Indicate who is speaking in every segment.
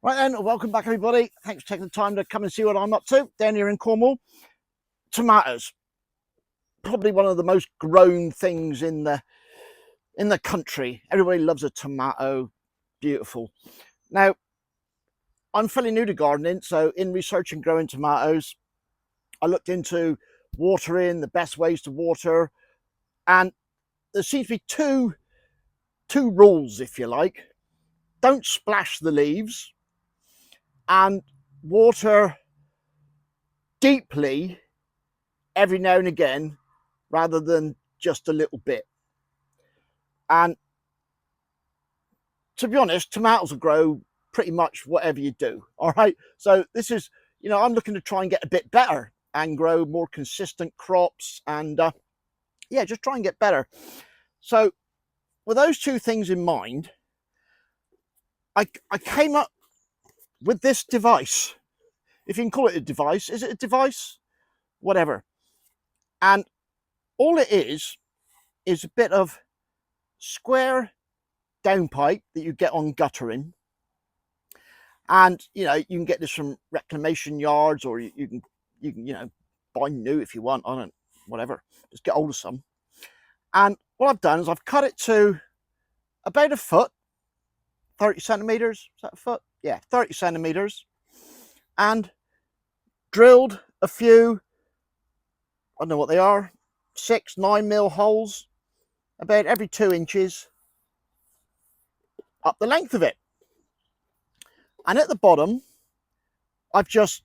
Speaker 1: Right then, welcome back everybody. Thanks for taking the time to come and see what I'm up to down here in Cornwall. Tomatoes, probably one of the most grown things in the country. Everybody loves a tomato. Beautiful. Now, I'm fairly new to gardening, so in researching growing tomatoes, I looked into watering, the best ways to water, and there seems to be two rules, if you like. Don't splash the leaves and water deeply every now and again rather than just a little bit. And to be honest, tomatoes will grow pretty much whatever you do. All right. So this is, I'm looking to try and get a bit better and grow more consistent crops and yeah, just try and get better. So with those two things in mind, I came up with this device. If you can call it a device, is it a device? Whatever. And all it is a bit of square downpipe that you get on guttering, and you can get this from reclamation yards, or you can buy new if you want. I don't, whatever, just get hold of some. And what I've done is I've cut it to about a foot, 30 centimeters. Is that a foot? Yeah, 30 centimeters, and drilled a few, I don't know what they are, 6-9 mil holes about every 2 inches up the length of it. And at the bottom, I've just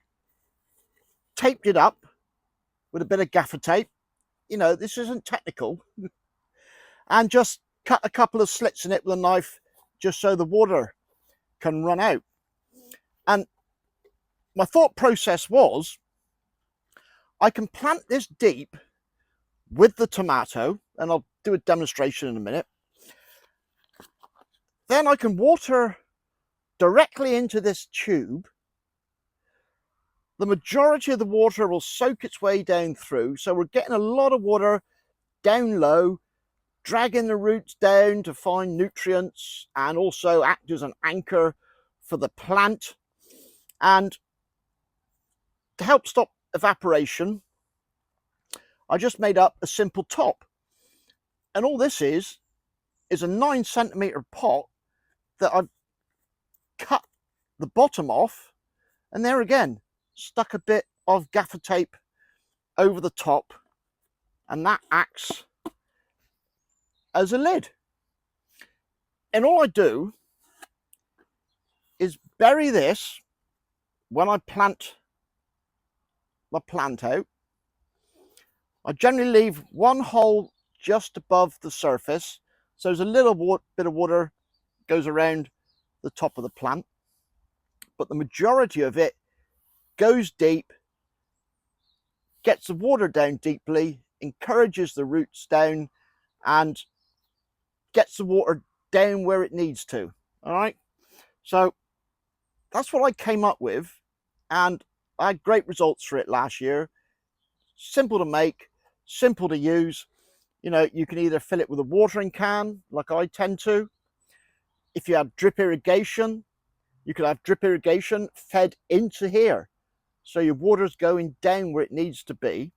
Speaker 1: taped it up with a bit of gaffer tape. This isn't technical. And just cut a couple of slits in it with a knife just so the water can run out. And my thought process was, I can plant this deep with the tomato, and I'll do a demonstration in a minute. Then I can water directly into this tube. The majority of the water will soak its way down through, so we're getting a lot of water down low, dragging the roots down to find nutrients and also act as an anchor for the plant. And to help stop evaporation, I just made up a simple top. And all this is a 9 centimeter pot that I've cut the bottom off, and there again stuck a bit of gaffer tape over the top, and that acts as a lid. And all I do is bury this when I plant my plant out. I generally leave one hole just above the surface, so there's a little bit of water goes around the top of the plant, but the majority of it goes deep, gets the water down deeply, encourages the roots down, and gets the water down where it needs to. All right, so that's what I came up with, and I had great results for it last year. Simple to make, simple to use. You can either fill it with a watering can like I tend to. If you have drip irrigation, you could have drip irrigation fed into here, so your water's going down where it needs to be.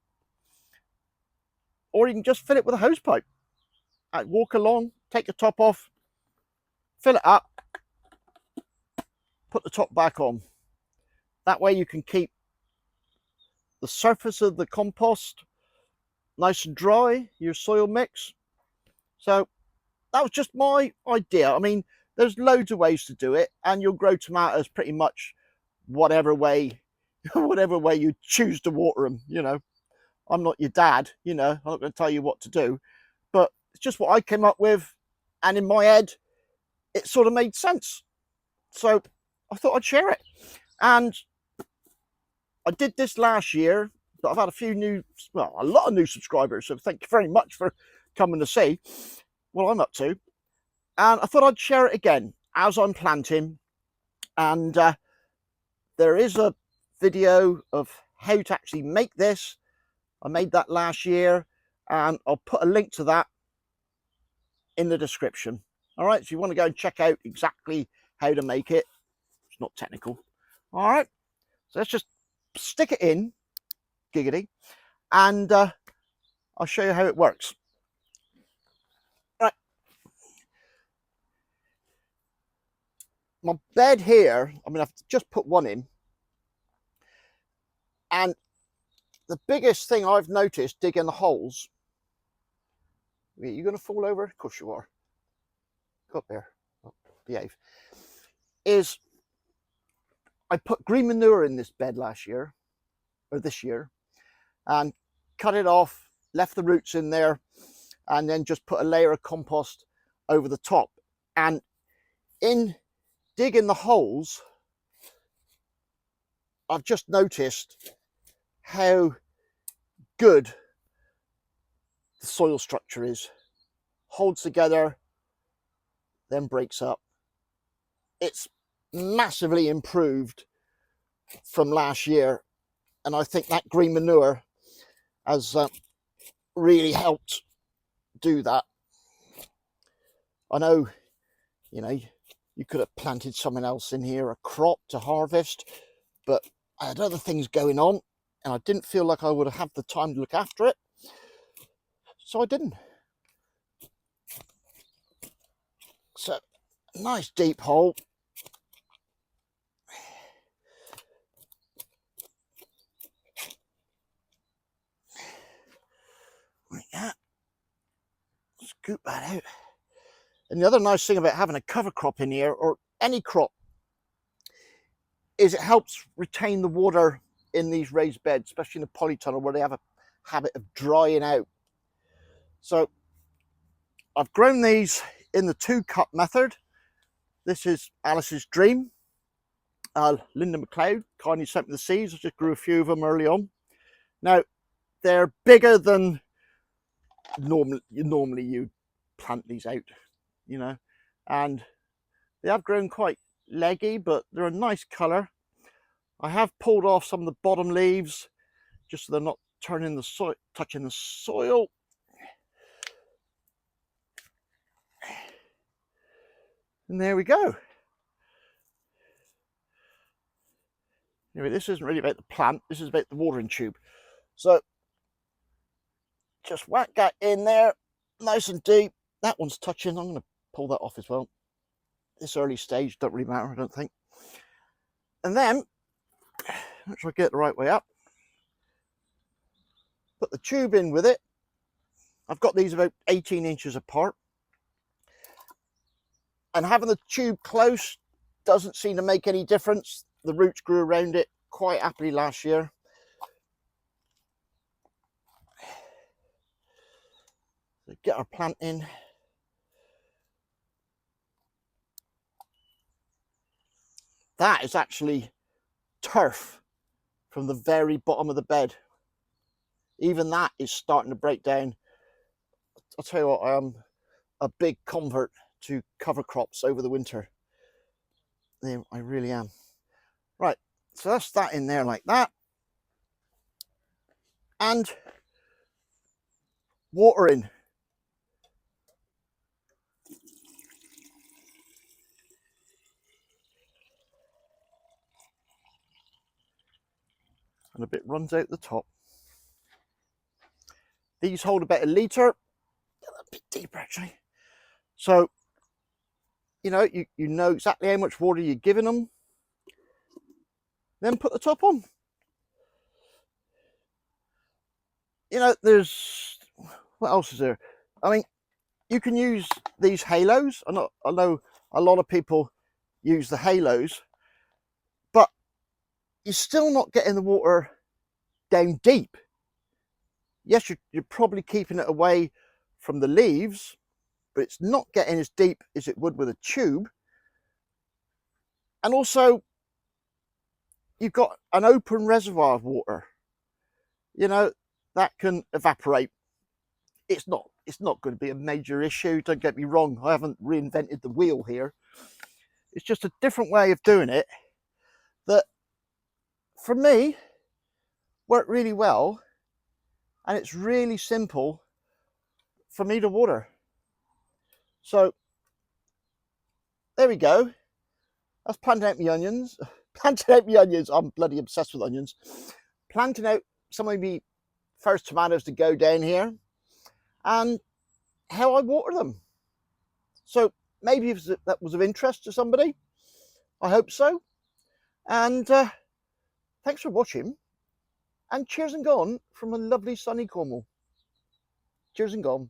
Speaker 1: Or you can just fill it with a hose pipe. Walk along, take the top off, fill it up, put the top back on. That way you can keep the surface of the compost nice and dry, your soil mix. So that was just my idea. I mean, there's loads of ways to do it, and you'll grow tomatoes pretty much whatever way you choose to water them. I'm not your dad, I'm not going to tell you what to do, but it's just what I came up with, and in my head it sort of made sense, so I thought I'd share it. And I did this last year, but I've had a lot of new subscribers, so thank you very much for coming to see what I'm up to. And I thought I'd share it again as I'm planting. And there is a video of how to actually make this. I made that last year, and I'll put a link to that in the description. All right, so if you want to go and check out exactly how to make it, it's not technical. All right, so let's just stick it in, giggity, and I'll show you how it works. Right, my bed here, I mean, I've just put one in, and the biggest thing I've noticed digging the holes, you're going to fall over? Of course you are. Go up there, oh, behave, is I put green manure in this bed last year, or this year, and cut it off, left the roots in there, and then just put a layer of compost over the top. And in digging the holes, I've just noticed how good the soil structure is. Holds together, then breaks up. It's massively improved from last year, and I think that green manure has really helped do that. I know, you know, you could have planted something else in here, a crop to harvest, but I had other things going on and I didn't feel like I would have had the time to look after it, so I didn't. So, nice deep hole. Like that. Scoop that out. And the other nice thing about having a cover crop in here, or any crop, is it helps retain the water in these raised beds, especially in the polytunnel where they have a habit of drying out. So I've grown these in the 2-cup method. This is Alice's dream. Linda McLeod kindly sent me the seeds. I just grew a few of them early on. Now, they're bigger than normally you plant these out, you know, and they have grown quite leggy, but they're a nice colour. I have pulled off some of the bottom leaves just so they're not turning the soil, touching the soil. And there we go. Anyway, this isn't really about the plant, this is about the watering tube. So just whack that in there, nice and deep. That one's touching. I'm going to pull that off as well. This early stage don't really matter, I don't think. And then, make sure I get it the right way up. Put the tube in with it. I've got these about 18 inches apart. And having the tube close doesn't seem to make any difference. The roots grew around it quite happily last year. So get our plant in. That is actually turf from the very bottom of the bed. Even that is starting to break down. I'll tell you what, I am a big convert to cover crops over the winter. I really am. Right, so that's that in there like that. And watering. And a bit runs out the top. These hold about 1 litre, a bit deeper actually. So, you know, you know exactly how much water you're giving them. Then put the top on. You know, there's, what else is there? I mean, you can use these halos. I know a lot of people use the halos, but you're still not getting the water down deep. Yes, you're probably keeping it away from the leaves, but it's not getting as deep as it would with a tube. And also, you've got an open reservoir of water, you know, that can evaporate. It's not going to be a major issue, don't get me wrong. I haven't reinvented the wheel here. It's just a different way of doing it that, for me, worked really well, and it's really simple for me to water. So there we go. That's planting out my onions. Planting out my onions. I'm bloody obsessed with onions. Planting out some of my first tomatoes to go down here, and how I water them. So maybe that was of interest to somebody. I hope so. And thanks for watching. And cheers and gone from a lovely sunny Cornwall. Cheers and gone.